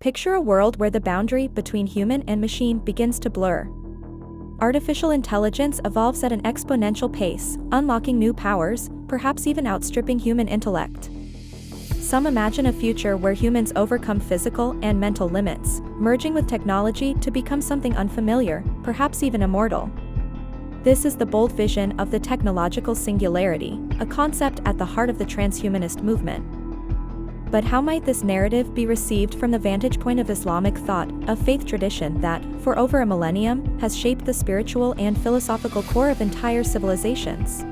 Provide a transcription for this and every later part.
Picture a world where the boundary between human and machine begins to blur. Artificial intelligence evolves at an exponential pace, unlocking new powers, perhaps even outstripping human intellect. Some imagine a future where humans overcome physical and mental limits, merging with technology to become something unfamiliar, perhaps even immortal. This is the bold vision of the technological singularity, a concept at the heart of the transhumanist movement. But how might this narrative be received from the vantage point of Islamic thought, a faith tradition that, for over a millennium, has shaped the spiritual and philosophical core of entire civilizations?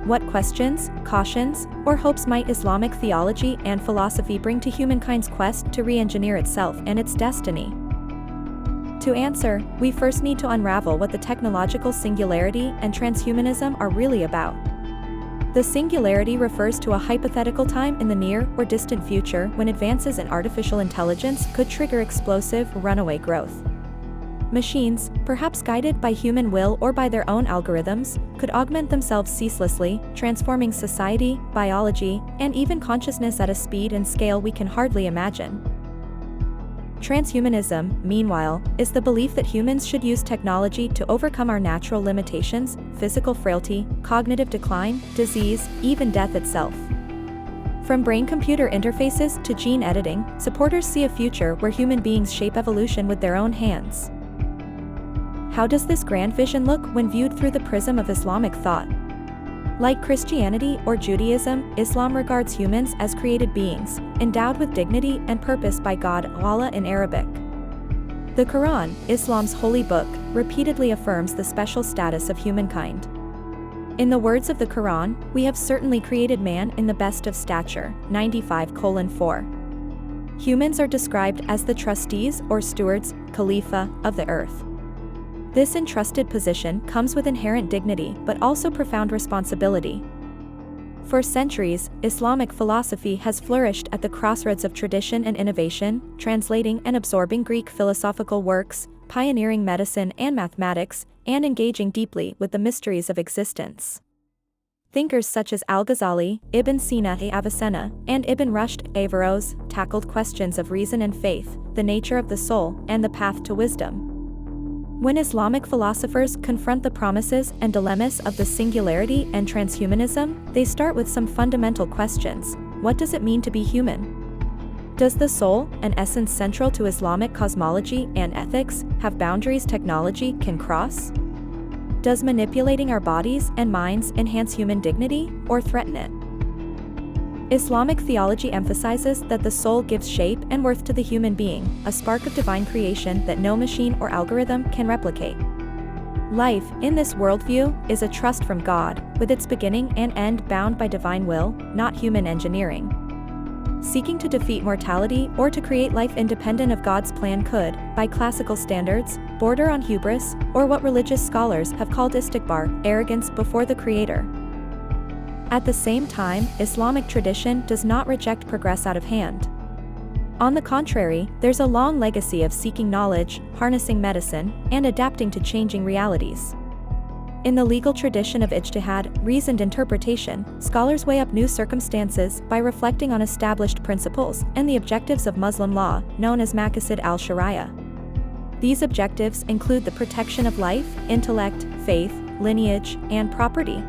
What questions, cautions, or hopes might Islamic theology and philosophy bring to humankind's quest to re-engineer itself and its destiny? To answer, we first need to unravel what the technological singularity and transhumanism are really about. The singularity refers to a hypothetical time in the near or distant future when advances in artificial intelligence could trigger explosive, runaway growth. Machines, perhaps guided by human will or by their own algorithms, could augment themselves ceaselessly, transforming society, biology, and even consciousness at a speed and scale we can hardly imagine. Transhumanism, meanwhile, is the belief that humans should use technology to overcome our natural limitations, physical frailty, cognitive decline, disease, even death itself. From brain-computer interfaces to gene editing, supporters see a future where human beings shape evolution with their own hands. How does this grand vision look when viewed through the prism of Islamic thought? Like Christianity or Judaism, Islam regards humans as created beings, endowed with dignity and purpose by God, Allah in Arabic. The Quran, Islam's holy book, repeatedly affirms the special status of humankind. In the words of the Quran, we have certainly created man in the best of stature, 95:4. Humans are described as the trustees or stewards, Khalifa, of the earth. This entrusted position comes with inherent dignity but also profound responsibility. For centuries, Islamic philosophy has flourished at the crossroads of tradition and innovation, translating and absorbing Greek philosophical works, pioneering medicine and mathematics, and engaging deeply with the mysteries of existence. Thinkers such as Al-Ghazali, Ibn Sina Avicenna, and Ibn Rushd Averroes tackled questions of reason and faith, the nature of the soul, and the path to wisdom. When Islamic philosophers confront the promises and dilemmas of the singularity and transhumanism, they start with some fundamental questions. What does it mean to be human? Does the soul, an essence central to Islamic cosmology and ethics, have boundaries technology can cross? Does manipulating our bodies and minds enhance human dignity or threaten it? Islamic theology emphasizes that the soul gives shape and worth to the human being, a spark of divine creation that no machine or algorithm can replicate. Life, in this worldview, is a trust from God, with its beginning and end bound by divine will, not human engineering. Seeking to defeat mortality or to create life independent of God's plan could, by classical standards, border on hubris, or what religious scholars have called istikbar, arrogance before the Creator. At the same time, Islamic tradition does not reject progress out of hand. On the contrary, there's a long legacy of seeking knowledge, harnessing medicine, and adapting to changing realities. In the legal tradition of ijtihad, reasoned interpretation, scholars weigh up new circumstances by reflecting on established principles and the objectives of Muslim law, known as maqasid al-sharia. These objectives include the protection of life, intellect, faith, lineage, and property.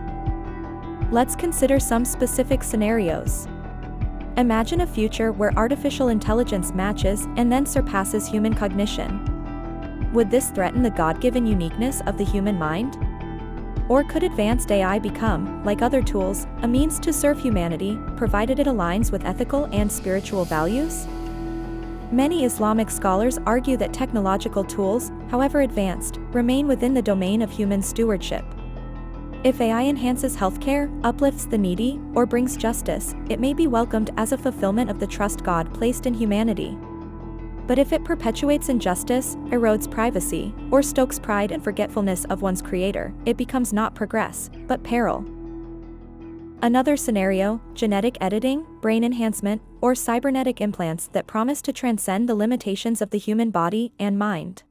Let's consider some specific scenarios. Imagine a future where artificial intelligence matches and then surpasses human cognition. Would this threaten the God-given uniqueness of the human mind? Or could advanced AI become, like other tools, a means to serve humanity, provided it aligns with ethical and spiritual values? Many Islamic scholars argue that technological tools, however advanced, remain within the domain of human stewardship. If AI enhances healthcare, uplifts the needy, or brings justice, it may be welcomed as a fulfillment of the trust God placed in humanity. But if it perpetuates injustice, erodes privacy, or stokes pride and forgetfulness of one's creator, it becomes not progress, but peril. Another scenario, genetic editing, brain enhancement, or cybernetic implants that promise to transcend the limitations of the human body and mind.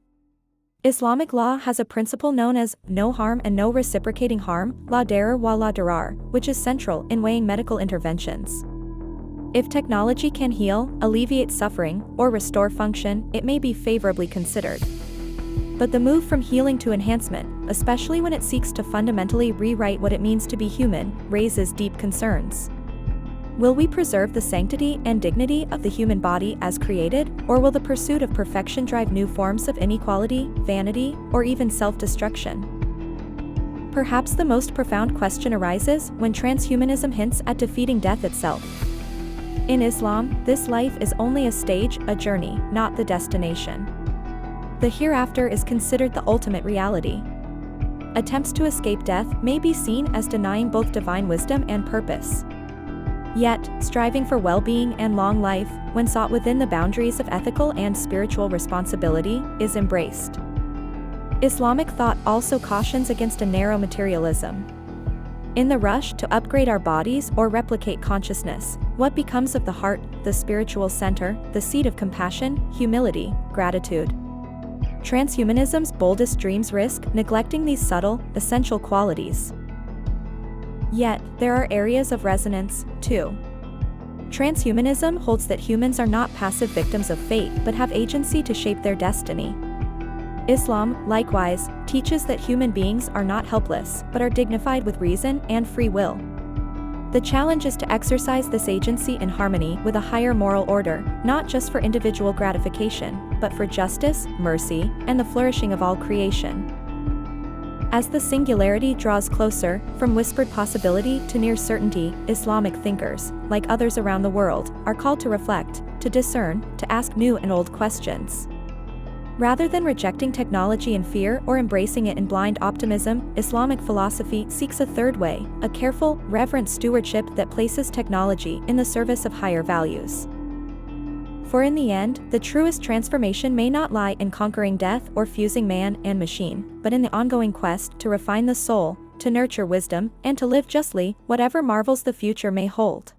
Islamic law has a principle known as no harm and no reciprocating harm, la darar wa la darar, which is central in weighing medical interventions. If technology can heal, alleviate suffering, or restore function, it may be favorably considered. But the move from healing to enhancement, especially when it seeks to fundamentally rewrite what it means to be human, raises deep concerns. Will we preserve the sanctity and dignity of the human body as created, or will the pursuit of perfection drive new forms of inequality, vanity, or even self-destruction? Perhaps the most profound question arises when transhumanism hints at defeating death itself. In Islam, this life is only a stage, a journey, not the destination. The hereafter is considered the ultimate reality. Attempts to escape death may be seen as denying both divine wisdom and purpose. Yet, striving for well-being and long life, when sought within the boundaries of ethical and spiritual responsibility, is embraced. Islamic thought also cautions against a narrow materialism. In the rush to upgrade our bodies or replicate consciousness, what becomes of the heart, the spiritual center, the seat of compassion, humility, gratitude? Transhumanism's boldest dreams risk neglecting these subtle, essential qualities. Yet, there are areas of resonance, too. Transhumanism holds that humans are not passive victims of fate but have agency to shape their destiny. Islam, likewise, teaches that human beings are not helpless, but are dignified with reason and free will. The challenge is to exercise this agency in harmony with a higher moral order, not just for individual gratification, but for justice, mercy, and the flourishing of all creation. As the singularity draws closer, from whispered possibility to near certainty, Islamic thinkers, like others around the world, are called to reflect, to discern, to ask new and old questions. Rather than rejecting technology in fear or embracing it in blind optimism, Islamic philosophy seeks a third way, a careful, reverent stewardship that places technology in the service of higher values. For in the end, the truest transformation may not lie in conquering death or fusing man and machine, but in the ongoing quest to refine the soul, to nurture wisdom, and to live justly, whatever marvels the future may hold.